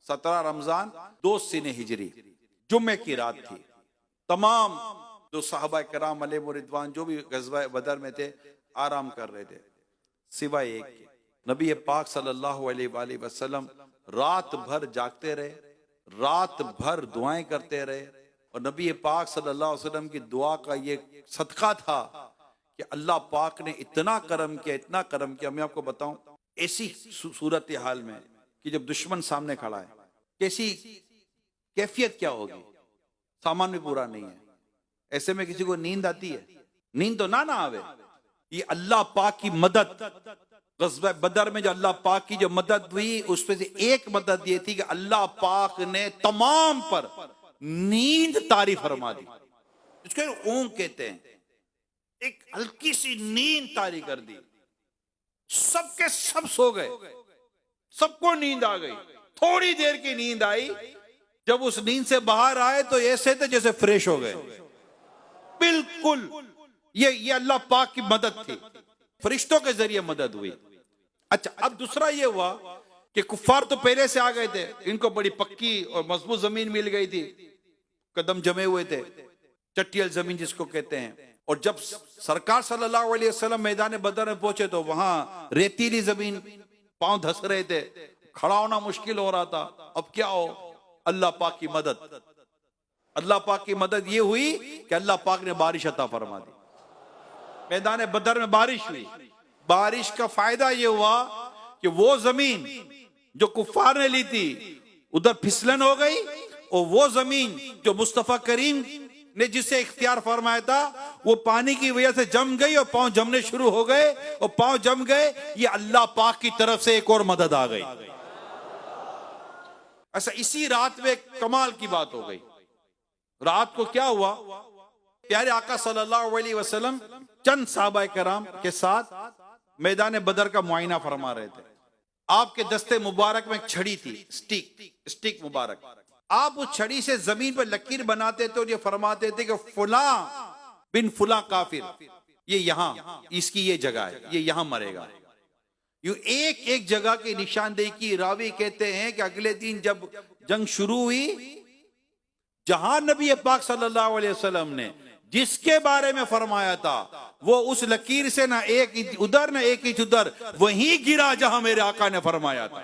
17 रमजान 2 सीने हिजरी, जुम्मे की रात थी। तमाम जो साहबा कराम अलैहिम रिदवान जो भी गज़वा बदर में थे आराम कर रहे थे, सिवाय एक के। नबी पाक सल्लल्लाहु अलैहि वसल्लम रात भर जागते रहे, रात भर दुआएं करते रहे। और नबी पाक सल्लल्लाहु अलैहि वसल्लम की दुआ का ये सदका था कि अल्लाह पाक ने इतना करम किया, इतना करम किया। मैं आपको बताऊं, ऐसी सूरत हाल में कि जब दुश्मन सामने खड़ा है, कैसी कैफियत क्या होगी, सामान भी पूरा नहीं है, ऐसे में किसी को नींद आती है? नींद तो ना आवे। ये अल्लाह पाक की मदद, ग़ज़वा बदर में जो अल्लाह पाक की जो मदद हुई, उसमें से एक मदद ये थी कि अल्लाह पाक ने तमाम पर नींद तारी फरमा दी। इसको ऊँग कहते हैं। एक हल्की सी नींद तारी कर दी, सबके सब सो गए, सबको नींद आ गई। थोड़ी देर की नींद आई, जब उस नींद से बाहर आए तो ऐसे थे जैसे फ्रेश हो गए, बिल्कुल। ये अल्लाह पाक की मदद थी, फरिश्तों के जरिए मदद हुई। अच्छा, अब दूसरा ये हुआ कि कुफ्फार तो पहले से आ गए थे, इनको बड़ी पक्की और मजबूत जमीन मिल गई थी, कदम जमे हुए थे, चट्टियल जमीन जिसको कहते हैं। और जब सरकार सल्लल्लाहु अलैहि वसल्लम मैदान बदर में पहुंचे तो वहां रेतीली जमीन, पांव धस रहे थे, खड़ा होना मुश्किल हो रहा था। अब क्या हो? अल्लाह पाक की मदद। अल्लाह पाक की मदद ये हुई कि अल्लाह पाक ने बारिश अता फरमा दी। मैदान बदर में बारिश हुई। बारिश का फायदा ये हुआ कि वो जमीन जो कुफ्फार ने ली थी उधर फिसलन हो गई, और वो जमीन जो मुस्तफा करीम ने जिसे इख्तियार फरमाया था वो पानी की वजह से जम गई और पांव जमने शुरू हो गए। और पांव जम गए, ये अल्लाह पाक की तरफ से एक और मदद आ गई। ऐसा इसी रात में कमाल की बात हो गई। रात को क्या हुआ, प्यारे आका सल्लल्लाहु अलैहि वसल्लम चंद साहबा कराम के साथ मैदान बदर का मुआयना फरमा रहे थे। आपके दस्ते मुबारक में एक छड़ी थी, स्टिक मुबारक। आप उस छड़ी से जमीन पर लकीर बनाते थे और ये फरमाते थे कि फुला बिन फुला काफिर, ये यहां, इसकी ये जगह है, ये यहां मरेगा। यूं एक एक जगह की निशानदेही की। रावी कहते हैं कि अगले दिन जब जंग शुरू हुई, जहां नबी पाक सल्लल्लाहु अलैहि वसल्लम ने जिसके बारे में फरमाया था वो उस लकीर से ना एक इंच उधर ना एक इंच उधर, वहीं गिरा जहां मेरे आका ने फरमाया था।